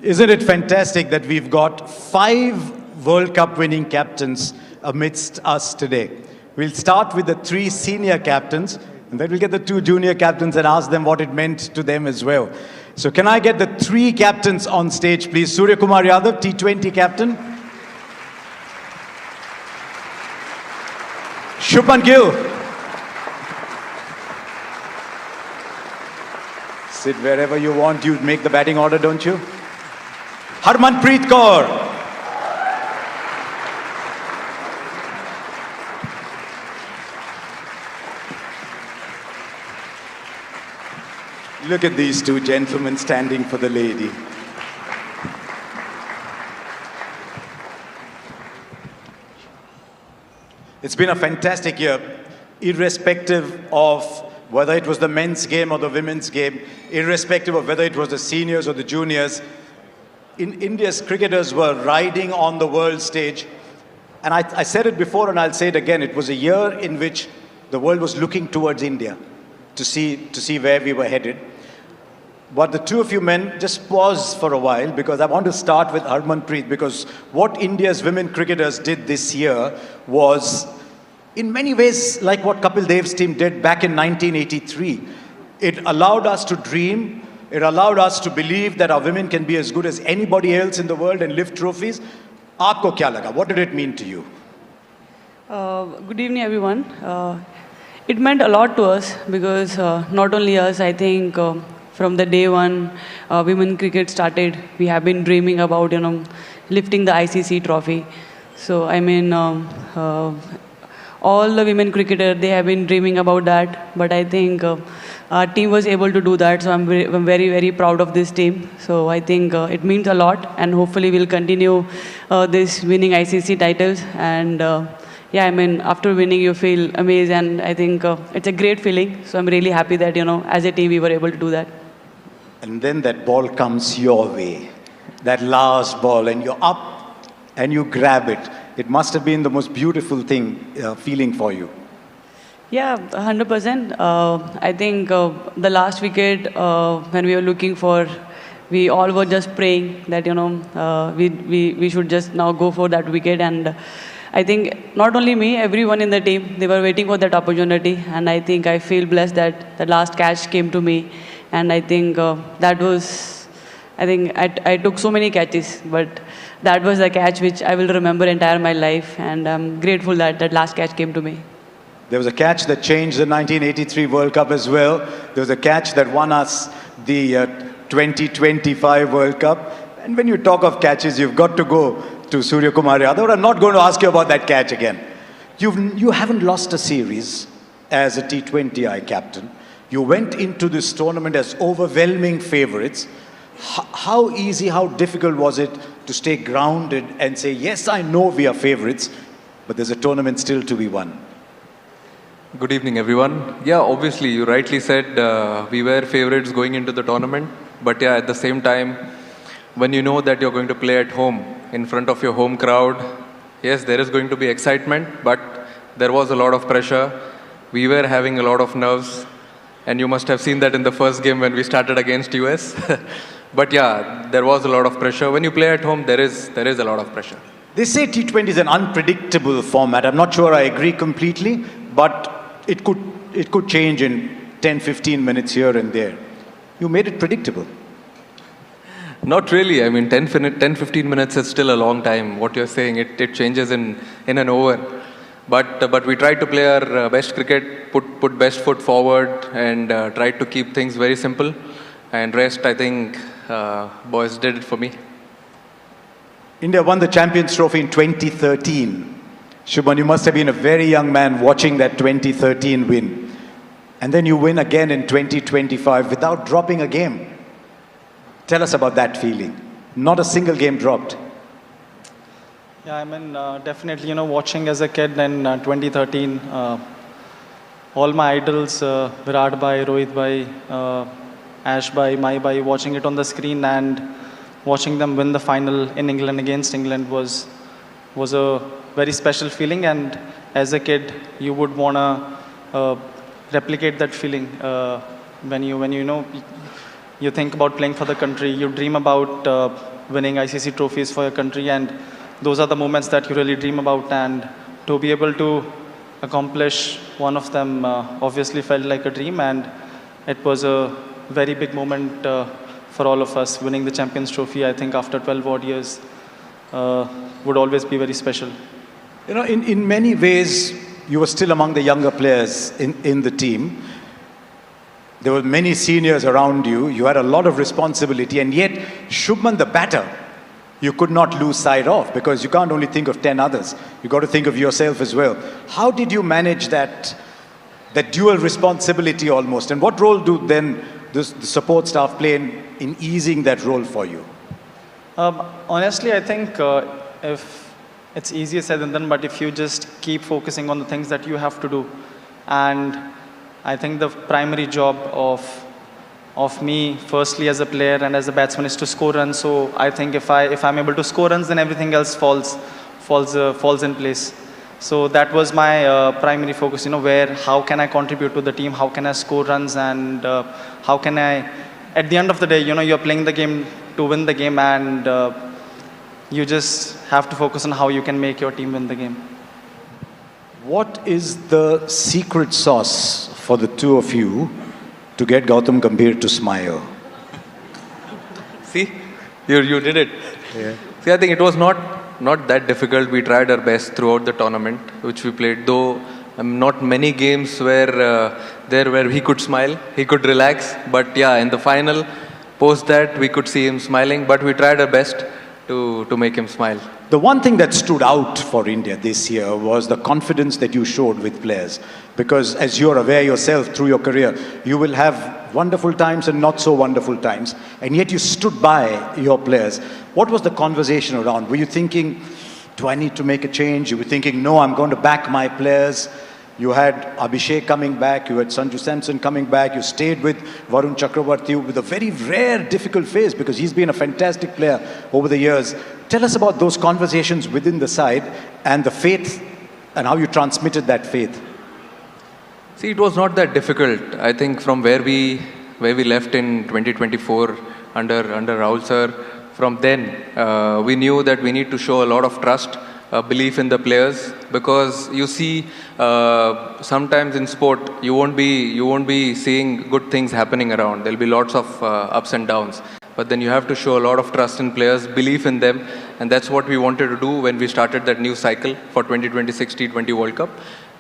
Isn't it fantastic that we've got 5 World Cup winning captains amidst us today? We'll start with the 3 senior captains, and then we'll get the 2 junior captains and ask them what it meant to them as well. So can I get the 3 captains on stage, please? Suryakumaryadav, T20 captain. Shubman Gill. Sit wherever you want. You make the batting order, don't you? Harmanpreet Kaur. Look at these 2 gentlemen standing for the lady. It's been a fantastic year, irrespective of whether it was the men's game or the women's game, irrespective of whether it was the seniors or the juniors. India's cricketers were riding on the world stage. And I said it before and I'll say it again. It was a year in which the world was looking towards India to see where we were headed. But the 2 of you men, just pause for a while, because I want to start with Harmanpreet, because what India's women cricketers did this year was, in many ways, like what Kapil Dev's team did back in 1983. It allowed us to dream. It allowed us to believe that our women can be as good as anybody else in the world and lift trophies. Aapko kya laga? What did it mean to you? Good evening, everyone. It meant a lot to us because not only us, I think from the day one women cricket started, we have been dreaming about, lifting the ICC trophy. So, I mean, all the women cricketers, they have been dreaming about that. But I think our team was able to do that. So I'm very, very proud of this team. So I think it means a lot. And hopefully we'll continue this winning ICC titles. And yeah, I mean, after winning, you feel amazed. And I think it's a great feeling. So I'm really happy that, as a team, we were able to do that. And then that ball comes your way. That last ball. And you're up and you grab it. It must have been the most beautiful feeling for you. Yeah, 100%. I think the last wicket, when we were looking for, we all were just praying that, we should just now go for that wicket. And I think not only me, everyone in the team, they were waiting for that opportunity. And I think I feel blessed that the last catch came to me. And I think that was, I took so many catches, but that was the catch which I will remember entire my life. And I'm grateful that that last catch came to me. There was a catch that changed the 1983 World Cup as well. There was a catch that won us the 2025 World Cup. And when you talk of catches, you've got to go to Suryakumaryadav. I'm not going to ask you about that catch again. You haven't lost a series as a T20I captain. You went into this tournament as overwhelming favorites. How easy, how difficult was it to stay grounded and say, yes, I know we are favorites, but there's a tournament still to be won? Good evening, everyone. Yeah, obviously, you rightly said we were favorites going into the tournament. But yeah, at the same time, when you know that you're going to play at home in front of your home crowd, yes, there is going to be excitement, but there was a lot of pressure. We were having a lot of nerves. And you must have seen that in the first game when we started against US. But yeah, there was a lot of pressure. When you play at home, there is a lot of pressure. They say T20 is an unpredictable format. I'm not sure I agree completely, but it could change in 10, 15 minutes here and there. You made it predictable. Not really. I mean, 10, 15 minutes is still a long time. What you're saying, it changes in an over. But we tried to play our best cricket, put best foot forward, and tried to keep things very simple. And rest, I think, boys did it for me. India won the Champions Trophy in 2013. Shubman, you must have been a very young man watching that 2013 win. And then you win again in 2025 without dropping a game. Tell us about that feeling. Not a single game dropped. Yeah, I mean, definitely, watching as a kid in 2013, all my idols, Virat Bhai, Rohit Bhai, Ash Bhai, Mai Bhai, watching it on the screen and watching them win the final in England against England was a very special feeling. And as a kid, you would want to replicate that feeling when you you think about playing for the country, you dream about winning ICC trophies for your country, and those are the moments that you really dream about. And to be able to accomplish one of them obviously felt like a dream, and it was a very big moment for all of us. Winning the Champions Trophy, I think after 12 odd years, would always be very special. You know, in many ways, you were still among the younger players in the team. There were many seniors around you. You had a lot of responsibility, and yet Shubman, the batter, you could not lose sight of, because you can't only think of 10 others. You got to think of yourself as well. How did you manage that dual responsibility almost? And what role do then the support staff play in easing that role for you? Honestly, I think if it's easier said than done, but if you just keep focusing on the things that you have to do, and I think the primary job of me, firstly as a player and as a batsman, is to score runs. So I think if I'm able to score runs, then everything else falls in place. So that was my primary focus. You know, how can I contribute to the team? How can I score runs? And how can I, at the end of the day, you know, you're playing the game to win the game, and you just have to focus on how you can make your team win the game. What is the secret sauce for the two of you to get Gautam Gambhir to smile? See, you did it. Yeah. See, I think it was not that difficult. We tried our best throughout the tournament, which we played. Though not many games where he could smile, he could relax. But yeah, in the final, post that, we could see him smiling. But we tried our best to make him smile. The one thing that stood out for India this year was the confidence that you showed with players. Because as you're aware yourself through your career, you will have wonderful times and not so wonderful times. And yet you stood by your players. What was the conversation around? Were you thinking, do I need to make a change? You were thinking, no, I'm going to back my players. You had Abhishek coming back, you had Sanju Samson coming back, you stayed with Varun Chakravarti with a very rare, difficult phase, because he's been a fantastic player over the years. Tell us about those conversations within the side and the faith, and how you transmitted that faith. See, it was not that difficult. I think from where we left in 2024 under Rahul sir, from then we knew that we need to show a lot of trust, belief in the players, because you see sometimes in sport you won't be seeing good things happening around. There'll be lots of ups and downs, but then you have to show a lot of trust in players, belief in them, and that's what we wanted to do when we started that new cycle for 2026 T20 World Cup.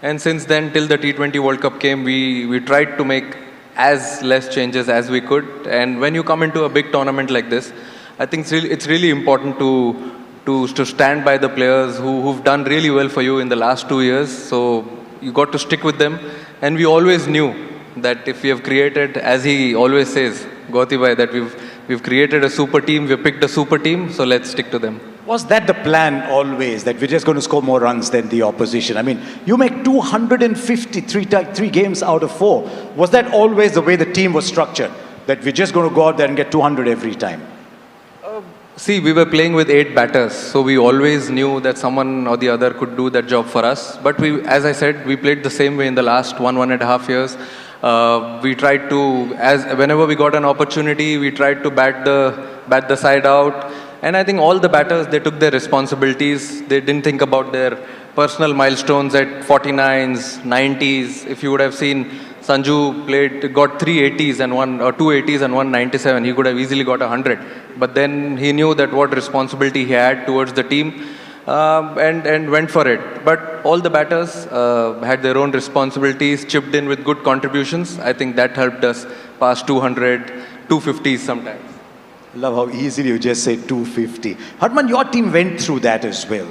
And since then, till the T20 World Cup came, we tried to make as less changes as we could. And when you come into a big tournament like this, I think it's really important to stand by the players who've done really well for you in the last 2 years. So you got to stick with them. And we always knew that if we have created, as he always says, Gauti bhai, that we've created a super team, we've picked a super team, so let's stick to them. Was that the plan always, that we're just going to score more runs than the opposition? I mean, you make 253 games out of 4. Was that always the way the team was structured, that we're just going to go out there and get 200 every time? See, we were playing with 8 batters, so we always knew that someone or the other could do that job for us. But as I said, we played the same way in the last 1.5 years. We tried to, whenever we got an opportunity, we tried to bat the side out. And I think all the batters, they took their responsibilities. They didn't think about their personal milestones at 49s, 90s. If you would have seen Sanju got 3 80s and 2 80s and 1 97, he could have easily got 100. But then he knew that what responsibility he had towards the team, and went for it. But all the batters had their own responsibilities, chipped in with good contributions. I think that helped us pass 200, 250s sometimes. Love how easily you just say 250. Harman, your team went through that as well.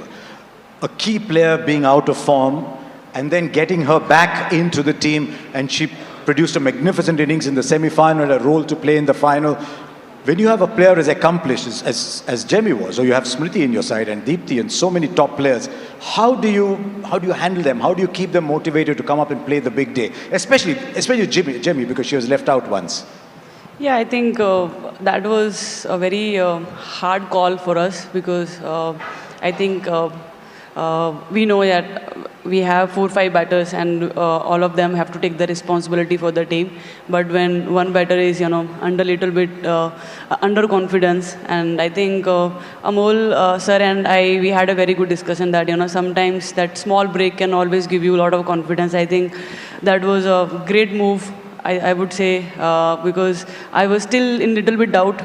A key player being out of form and then getting her back into the team, and she produced a magnificent innings in the semi-final, a role to play in the final. When you have a player as accomplished as Jemmy was, or you have Smriti in your side and Deepthi and so many top players, how do you handle them? How do you keep them motivated to come up and play the big day? Especially Jemmy, because she was left out once. Yeah, I think that was a very hard call for us, because I think we know that we have 4-5 batters, and all of them have to take the responsibility for the team. But when one batter is, under little bit under confidence, and I think Amol sir and I, we had a very good discussion that sometimes that small break can always give you a lot of confidence. I think that was a great move. I would say, because I was still in little bit doubt,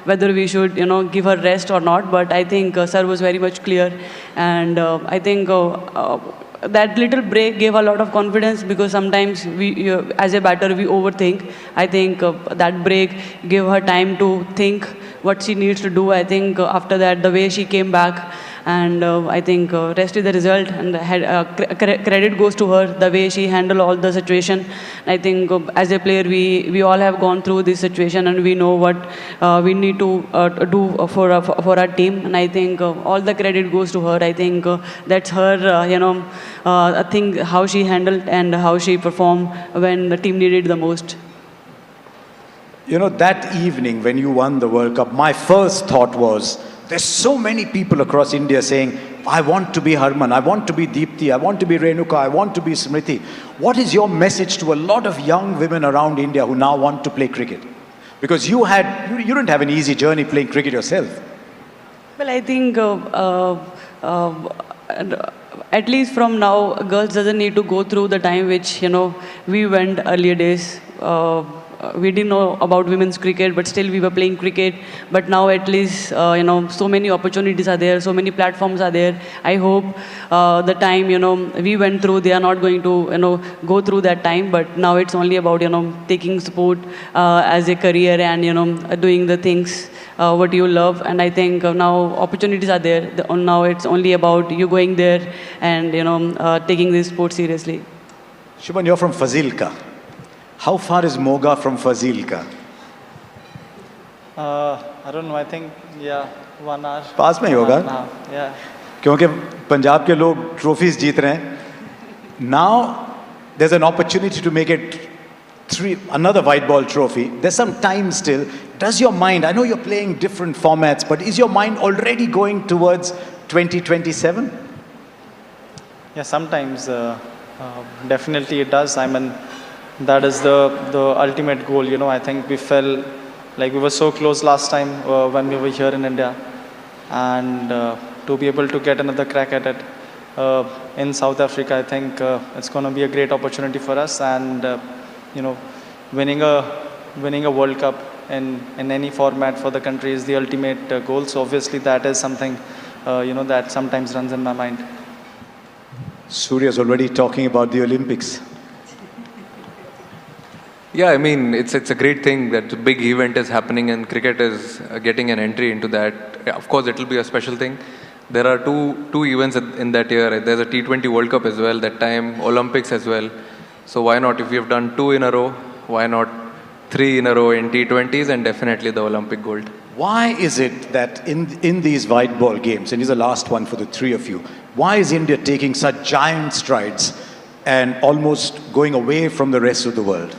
whether we should, give her rest or not. But I think sir was very much clear, and I think that little break gave a lot of confidence, because sometimes we, as a batter, we overthink. I think that break gave her time to think what she needs to do. I think after that, the way she came back, and I think rest is the result, and credit goes to her, the way she handled all the situation. I think as a player, we all have gone through this situation, and we know what we need to do for our team. And I think all the credit goes to her. I think that's her, I think how she handled and how she performed when the team needed the most. That evening when you won the World Cup, my first thought was, there's so many people across India saying, I want to be Harman, I want to be Deepti, I want to be Renuka, I want to be Smriti. What is your message to a lot of young women around India who now want to play cricket? Because you didn't have an easy journey playing cricket yourself. Well, I think at least from now, girls doesn't need to go through the time which, we went earlier days. We didn't know about women's cricket, but still we were playing cricket. But now at least, so many opportunities are there, so many platforms are there. I hope the time, we went through, they are not going to, go through that time. But now it's only about, taking sport as a career and, doing the things what you love. And I think now opportunities are there. Now it's only about you going there and, taking this sport seriously. Shubhan, you're from Fazilka. How far is Moga from Fazilka? I don't know, I think, 1 hour. पास में ही होगा? Yeah. क्योंकि पंजाब के लोग trophies जीत रहे हैं. Now there's an opportunity to make it another white ball trophy. There's some time still. Does your mind, I know you're playing different formats, but is your mind already going towards 2027? Yeah, sometimes definitely it does. I mean, that is the ultimate goal. I think we felt like we were so close last time when we were here in India, and to be able to get another crack at it in South Africa, I think it's going to be a great opportunity for us. And winning a World Cup in any format for the country is the ultimate goal. So obviously that is something that sometimes runs in my mind. Surya's already talking about the Olympics. Yeah, I mean, it's a great thing that a big event is happening and cricket is getting an entry into that. Yeah, of course, it will be a special thing. There are two events in that year. There's a T20 World Cup as well, that time Olympics as well. So why not, if we have done 2 in a row, why not 3 in a row in T20s and definitely the Olympic gold. Why is it that in these white ball games, and here's the last one for the three of you, why is India taking such giant strides and almost going away from the rest of the world?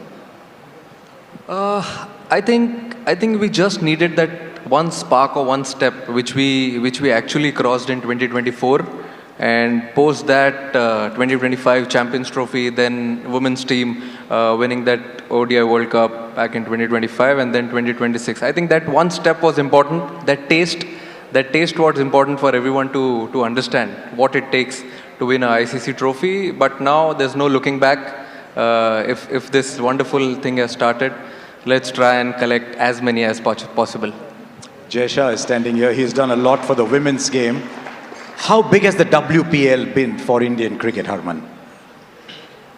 I think we just needed that one spark or one step which we actually crossed in 2024, and post that 2025 Champions Trophy, then women's team winning that ODI World Cup back in 2025, and then 2026. I think that one step was important. That taste was important for everyone to understand what it takes to win a ICC trophy. But now there's no looking back. If this wonderful thing has started, let's try and collect as many as possible. Jaysha is standing here. He's done a lot for the women's game. How big has the WPL been for Indian cricket, Harman?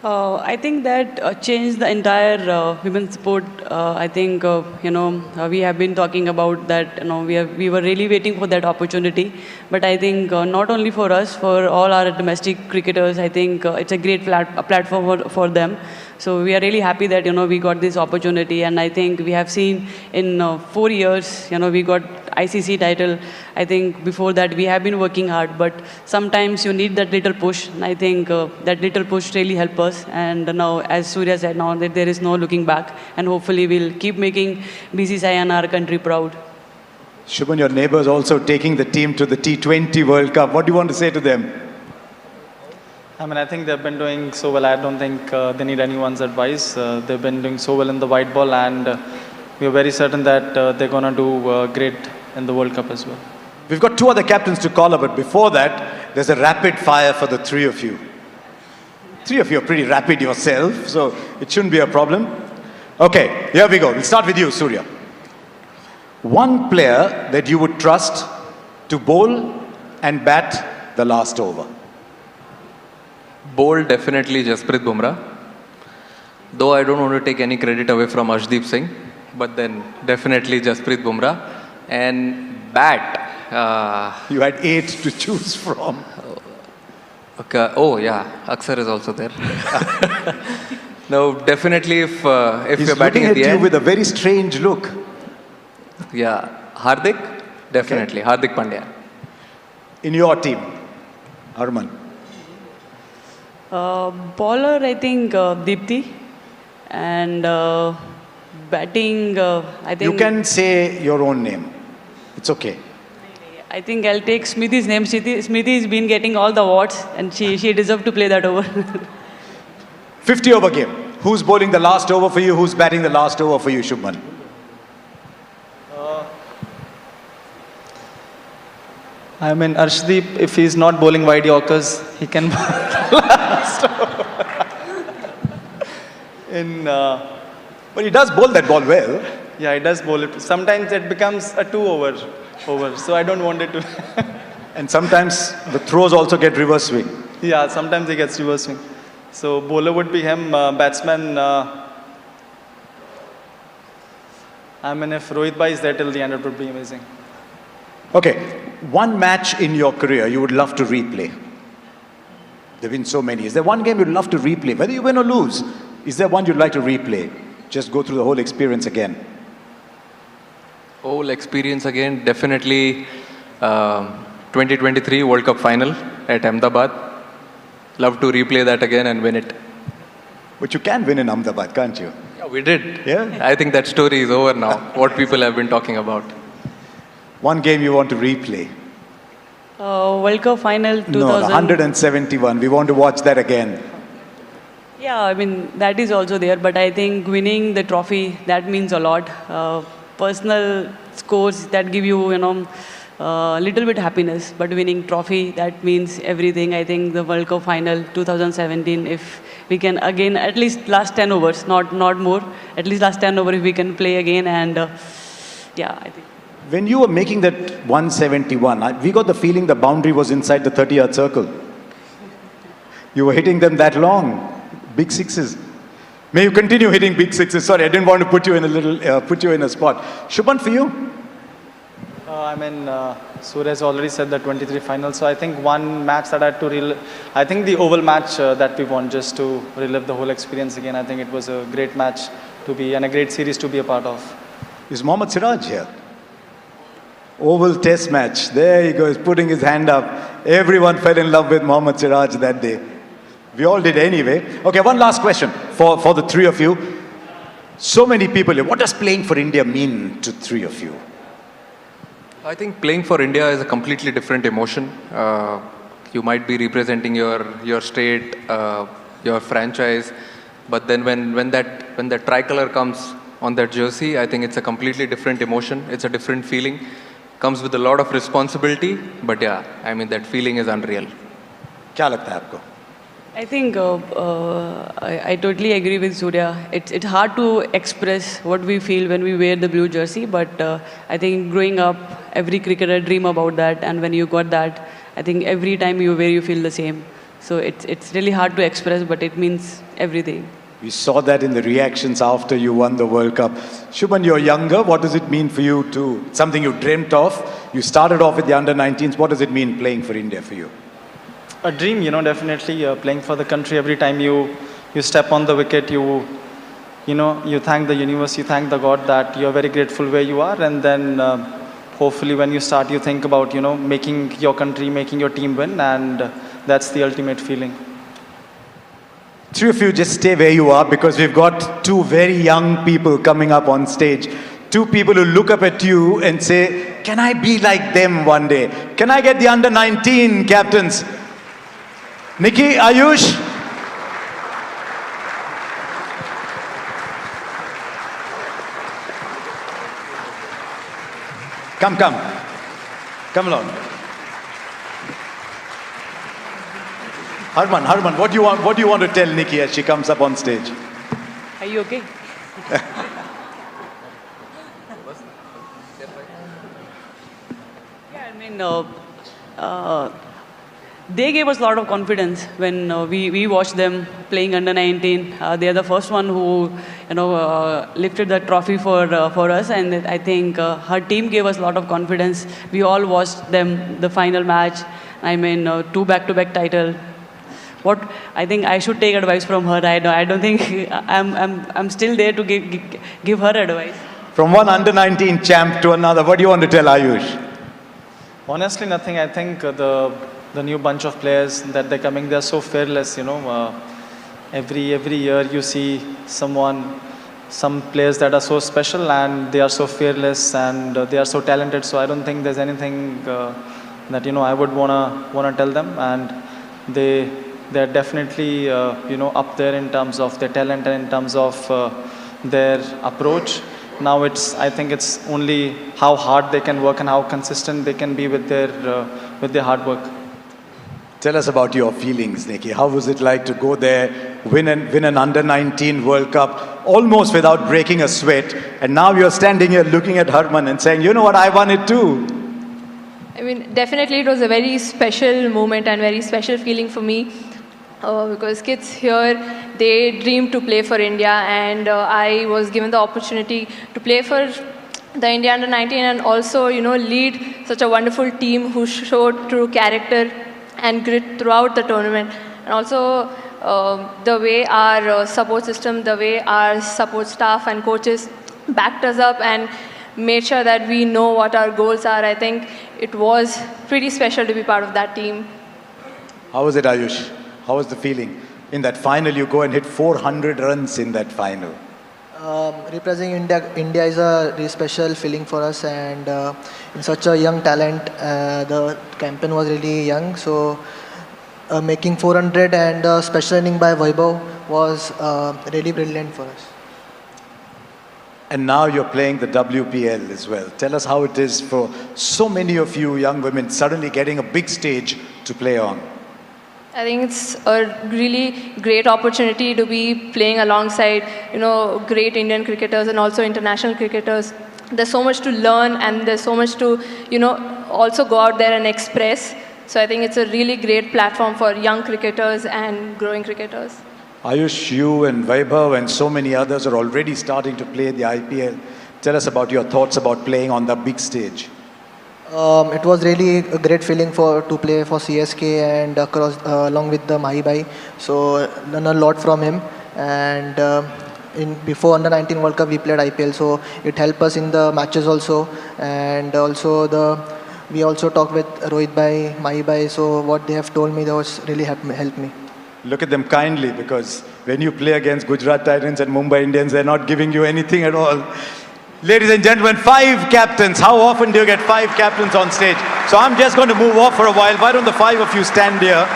I think that changed the entire women's sport. I think, we have been talking about that, we were really waiting for that opportunity. But I think not only for us, for all our domestic cricketers, I think it's a great platform for them. So we are really happy that, we got this opportunity. And I think we have seen in 4 years, we got ICC title. I think before that we have been working hard, but sometimes you need that little push. And I think that little push really helped us. And now, as Surya said, now that there is no looking back. And hopefully we'll keep making BCCI and our country proud. Shubman, your neighbours also taking the team to the T20 World Cup. What do you want to say to them? I mean, I think they've been doing so well. I don't think they need anyone's advice. They've been doing so well in the white ball, and we're very certain that they're going to do great in the World Cup as well. We've got two other captains to call up, but before that, there's a rapid fire for the three of you. Three of you are pretty rapid yourself, so it shouldn't be a problem. Okay, here we go. We'll start with you, Surya. One player that you would trust to bowl and bat the last over. Bowl, definitely Jasprit Bumrah. Though I don't want to take any credit away from Arshdeep Singh, but then definitely Jasprit Bumrah. And bat. You had 8 to choose from. Okay. Oh yeah, Aksar is also there. No, definitely if He's you're batting looking at at the you end. with a very strange look. Yeah, Hardik, definitely. Hardik Pandya. In your team, Harman. Bowler, I think Deepthi. And batting, I think... You can say your own name. It's okay. I think I'll take Smriti's name. Smriti's been getting all the awards, and she deserves to play that over. 50 over game. Who's bowling the last over for you? Who's batting the last over for you, Shubman? I mean, Arshdeep, if he's not bowling wide Yorkers, he can bowl last over. But he does bowl that ball well. Yeah, he does bowl it. Sometimes it becomes a 2 over, so I don't want it to. And sometimes the throws also get reverse swing. Yeah, sometimes he gets reverse swing. So bowler would be him, batsman. I mean, if Rohit Bhai is there till the end, it would be amazing. Okay, one match in your career you would love to replay. There have been so many. Is there one game you'd love to replay? Whether you win or lose, is there one you'd like to replay? Just go through the whole experience again. Whole experience again, definitely 2023 World Cup final at Ahmedabad. Love to replay that again and win it. But you can win in Ahmedabad, can't you? Yeah, we did. Yeah? I think that story is over now, what people have been talking about. One game you want to replay? World Cup final 2000. No, the 171. We want to watch that again. Yeah, I mean, that is also there, but I think winning the trophy, that means a lot. Personal scores that give you, little bit happiness, but winning trophy, that means everything. I think the World Cup final 2017, if we can again, at least last 10 overs, not more, at least last 10 overs if we can play again, and yeah, I think. When you were making that 171, we got the feeling the boundary was inside the 30-yard circle. You were hitting them that long. Big sixes. May you continue hitting big sixes. Sorry, I didn't want to put you in a spot. Shubman, for you? I mean, Surya has already said the 23 final. So I think one match that I had to relive, I think the Oval match that we won, just to relive the whole experience again. I think it was a great match to be, and a great series to be a part of. Is Mohammad Siraj here? Oval Test match. There he goes, putting his hand up. Everyone fell in love with Mohammad Siraj that day. We all did anyway. Okay, one last question for the three of you. So many people here. What does playing for India mean to three of you? I think playing for India is a completely different emotion. You might be representing your state, your franchise, but then when that tricolor comes on that jersey, I think it's a completely different emotion. It's a different feeling. Comes with a lot of responsibility, but yeah, I mean that feeling is unreal. क्या लगता है आपको? I think I totally agree with Surya. It's hard to express what we feel when we wear the blue jersey, but I think growing up, every cricketer dream about that, and when you got that, I think every time you wear, you feel the same. So it's really hard to express, but it means everything. We saw that in the reactions after you won the World Cup. Shubman, you're younger. What does it mean for you to, something you dreamt of? You started off with the under-19s. What does it mean playing for India for you? A dream, definitely playing for the country. Every time you step on the wicket, you thank the universe, you thank the God that you're very grateful where you are, and then hopefully when you start, you think about making your country, making your team win, and that's the ultimate feeling. Three of you just stay where you are because we've got two very young people coming up on stage. Two people who look up at you and say, can I be like them one day? Can I get the under 19 captains? Nikki, Ayush? Come. Come along. Harman, what do you want to tell Nikki as she comes up on stage? Are you okay? Yeah, I mean, they gave us a lot of confidence when we watched them playing under 19. They are the first one who, lifted the trophy for us, and I think her team gave us a lot of confidence. We all watched them the final match. I mean, 2 back-to-back title. What I think I should take advice from her. I don't think I'm still there to give her advice. From one under 19 champ to another, what do you want to tell Ayush? Honestly, nothing. I think the new bunch of players that they're coming, they're so fearless. Every year you see some players that are so special and they are so fearless and they are so talented. So I don't think there's anything that I would wanna tell them. And they're definitely up there in terms of their talent and in terms of their approach. Now I think it's only how hard they can work and how consistent they can be with their hard work. Tell us about your feelings, Nikki. How was it like to go there, win an under 19 World Cup, almost without breaking a sweat, and now you're standing here looking at Harman and saying, you know what, I won it too. I mean, definitely it was a very special moment and very special feeling for me because kids here, they dream to play for India, and I was given the opportunity to play for the India under 19 and also, lead such a wonderful team who showed true character and grit throughout the tournament. And also the way our support system, the way our support staff and coaches backed us up and made sure that we know what our goals are. I think it was pretty special to be part of that team. How was it, Ayush? How was the feeling? In that final, you go and hit 400 runs in that final. Representing India is a really special feeling for us, and in such a young talent, the campaign was really young. So making 400 and special inning by Vaibhav was really brilliant for us. And now you're playing the WPL as well. Tell us how it is for so many of you young women suddenly getting a big stage to play on. I think it's a really great opportunity to be playing alongside, great Indian cricketers and also international cricketers. There's so much to learn and there's so much to, also go out there and express. So I think it's a really great platform for young cricketers and growing cricketers. Ayush, you and Vaibhav and so many others are already starting to play the IPL. Tell us about your thoughts about playing on the big stage. It was really a great feeling to play for CSK and along with the Mahi Bhai. So learn a lot from him. And before under 19 World Cup we played IPL, so it helped us in the matches also. And also we also talked with Rohit Bhai, Mahi Bhai. So what they have told me, that was really helped me. Look at them kindly, because when you play against Gujarat Titans and Mumbai Indians, they're not giving you anything at all. Ladies and gentlemen, 5 captains. How often do you get 5 captains on stage? So I'm just going to move off for a while. Why don't the 5 of you stand here?